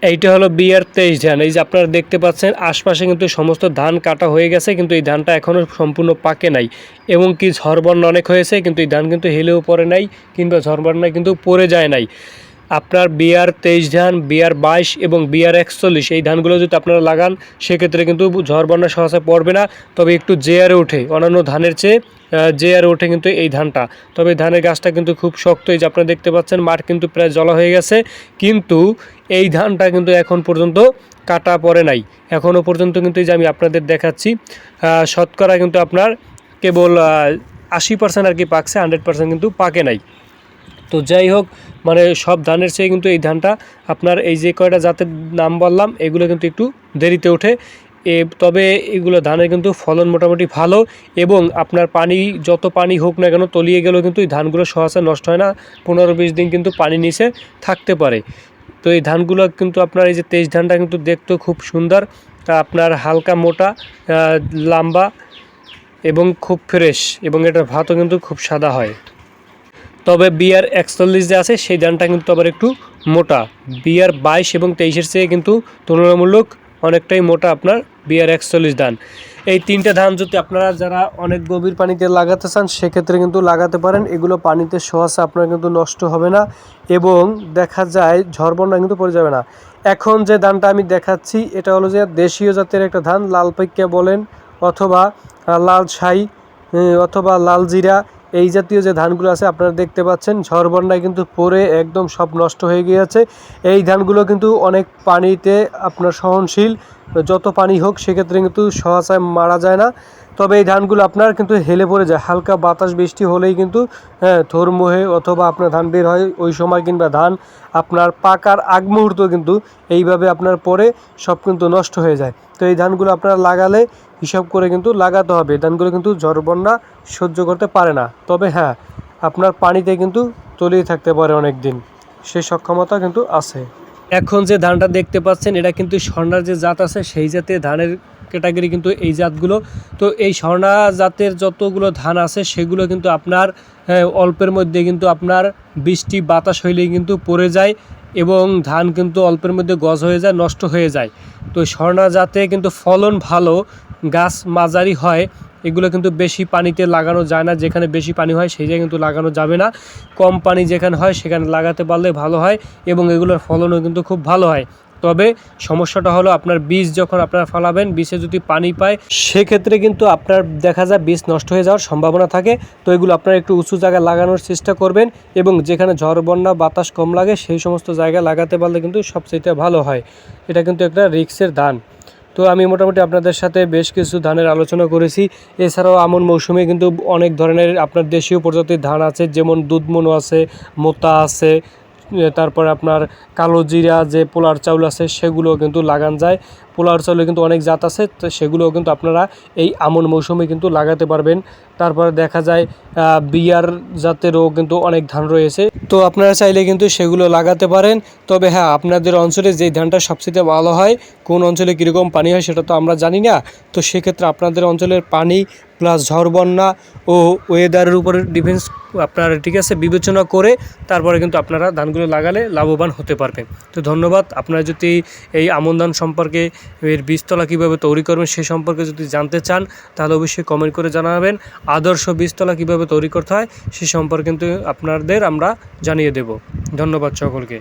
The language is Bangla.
এইটা হলো BR-23 ধান। এই যে আপনারা দেখতে পাচ্ছেন আশপাশে কিন্তু সমস্ত ধান কাটা হয়ে গেছে, কিন্তু এই ধানটা এখনও সম্পূর্ণ পাকে নাই এবং কি ঝড় বন্যা অনেক হয়েছে, কিন্তু এই ধান কিন্তু হেলেও পড়ে নাই কিংবা ঝড় বন্যায় কিন্তু পড়ে যায় নাই। আপনার BR-23 ধান, BR-22 এবং BR-41 এই ধানগুলো যদি আপনারা লাগান সেক্ষেত্রে কিন্তু ঝড় বন্যা সহজে পড়বে না, তবে একটু জেয়ারে ওঠে, অন্যান্য ধানের চেয়ে জেয়ারে ওঠে কিন্তু এই ধানটা। তবে ধানের গাছটা কিন্তু খুব শক্ত, এই যে আপনারা দেখতে পাচ্ছেন মাঠ কিন্তু প্রায় জলা হয়ে গেছে, কিন্তু এই ধানটা কিন্তু এখন পর্যন্ত কাটা পড়ে নাই। এখনও পর্যন্ত কিন্তু এই যে আমি আপনাদের দেখাচ্ছি শতকরা কিন্তু আপনার কেবল 80% আর কি পাকছে, 100% কিন্তু পাকে নাই। তো যাই হোক, মানে সব ধানের চেয়ে কিন্তু এই ধানটা আপনার এই যে কয়টা জাতের নাম বললাম এগুলো কিন্তু একটু দেরিতে ওঠে। তবে এগুলো ধানের কিন্তু ফলন মোটামুটি ভালো, এবং আপনার পানি যত পানি হোক না কেন তলিয়ে গেলেও কিন্তু এই ধানগুলো সহজে নষ্ট হয় না, 15-20 দিন কিন্তু পানি নিচে থাকতে পারে। তো এই ধানগুলো কিন্তু আপনার এই যে 23 ধানটা কিন্তু দেখতেও খুব সুন্দর, তা আপনার হালকা মোটা, লম্বা এবং খুব ফ্রেশ, এবং এটার ভাতও কিন্তু খুব সাদা হয়। তবে BR-41 যে আছে সেই ধানটা কিন্তু আবার একটু মোটা, BR-22 এবং 23-এর চেয়ে কিন্তু তুলনামূলক অনেকটাই মোটা আপনার BR-41 ধান। এই তিনটে ধান যদি আপনারা যারা অনেক গভীর পানিতে লাগাতে চান সেক্ষেত্রে কিন্তু লাগাতে পারেন। এগুলো পানিতে সহজে আপনার কিন্তু নষ্ট হবে না, এবং দেখা যায় ঝড় বন্যা কিন্তু পড়ে যাবে না। এখন যে ধানটা আমি দেখাচ্ছি এটা হলো যে দেশীয় জাতের একটা ধান, লাল পাইক্কা বলেন অথবা লাল শাই অথবা লাল জিরা, এই জাতীয় যে ধানগুলো আছে আপনারা দেখতে পাচ্ছেন ঝড় বন্যায় কিন্তু পড়ে একদম সব নষ্ট হয়ে গিয়েছে। এই ধানগুলো কিন্তু অনেক পানিতে আপনার সহনশীল, যত পানি হোক সেক্ষেত্রে কিন্তু সহজে মারা যায় না। তবে এই ধানগুলো আপনার কিন্তু হেলে পড়ে যায়, হালকা বাতাস বৃষ্টি হলেই কিন্তু থোর মোহে অথবা আপনার ধান বের হয় ওই সময়, কিংবা ধান আপনার পাকার আগ মুহূর্ত কিন্তু এইভাবে আপনার পরে সব কিন্তু নষ্ট হয়ে যায়। তো এই ধানগুলো আপনারা লাগালে হিসাব করে কিন্তু লাগাতে হবে। ধানগুলো কিন্তু ঝড় বন্যা সহ্য করতে পারে না, তবে হ্যাঁ আপনার পানিতে কিন্তু তলিয়ে থাকতে পারে অনেক দিন, সে সক্ষমতা কিন্তু আছে। এখন যে ধানটা দেখতে পাচ্ছেন এটা কিন্তু স্বর্ণার যে জাত আছে সেই জাতের ধানের ক্যাটাগরি কিন্তু এই জাতগুলো। তো এই স্বর্ণা জাতের যতগুলো ধান আছে সেগুলো কিন্তু আপনার অল্পের মধ্যে কিন্তু আপনার বৃষ্টি বাতাস হইলেই কিন্তু পড়ে যায়, এবং ধান কিন্তু অল্পের মধ্যে গজ হয়ে যায়, নষ্ট হয়ে যায়। তো স্বর্ণা জাতে কিন্তু ফলন ভালো, গাছ মাঝারি হয়, এগুলো কিন্তু বেশি পানিতে লাগানো যায় না, যেখানে বেশি পানি হয় সেই জায়গায় কিন্তু লাগানো যাবে না। কম পানি যেখানে হয় সেখানে লাগাতে পারলে ভালো হয়, এবং এগুলোর ফলনও কিন্তু খুব ভালো হয়। তবে সমস্যাটা হলো আপনার বীজ যখন আপনারা ফলাবেন, বীজে যদি পানি পায় সেক্ষেত্রে কিন্তু আপনার দেখা যায় বীজ নষ্ট হয়ে যাওয়ার সম্ভাবনা থাকে। তো এগুলো আপনারা একটু উঁচু জায়গায় লাগানোর চেষ্টা করবেন, এবং যেখানে ঝড় বন্যা বাতাস কম লাগে সেই সমস্ত জায়গায় লাগাতে পারলে কিন্তু সবচেয়ে ভালো হয়। এটা কিন্তু একটা রিস্কের ধান। তো আমি মোটামুটি আপনাদের সাথে বেশ কিছু ধানের আলোচনা করেছি। এছাড়াও আমন মৌসুমে কিন্তু অনেক ধরনের আপনার দেশীয় প্রজাতির ধান আছে, যেমন দুধমনো আছে, মোতা আছে, তারপরে আপনার কালো জিরা যে পোলার চাউল আছে সেগুলো কিন্তু লাগান যায়। পোলার চাউলে কিন্তু অনেক জাত আছে, তো সেগুলোও কিন্তু আপনারা এই আমন মৌসুমে কিন্তু লাগাতে পারবেন। তারপরে দেখা যায় বিয়ার জাতেরও কিন্তু অনেক ধান রয়েছে, তো আপনারা চাইলে কিন্তু সেগুলো লাগাতে পারেন। তবে হ্যাঁ, আপনাদের অঞ্চলে যেই ধানটা সবচেয়ে ভালো হয়, কোন অঞ্চলে কীরকম পানি হয় সেটা তো আমরা জানি না। তো সেক্ষেত্রে আপনাদের অঞ্চলের পানি প্লাস ঝড় বন্যা ও ওয়েদারের উপরে ডিফেন্স আপনার ঠিক আছে বিবেচনা করে তারপরে কিন্তু আপনারা ধানগুলো লাগালে লাভবান হতে পারবেন। তো ধন্যবাদ। আপনারা যদি এই আমন ধান সম্পর্কে, এর বীজতলা কীভাবে তৈরি করবেন সে সম্পর্কে যদি জানতে চান তাহলে অবশ্যই কমেন্ট করে জানাবেন। আদর্শ বীজতলা কীভাবে তৈরি করতে হয় সে সম্পর্কে কিন্তু আপনাদের আমরা জানিয়ে দেব। ধন্যবাদ সকলকে।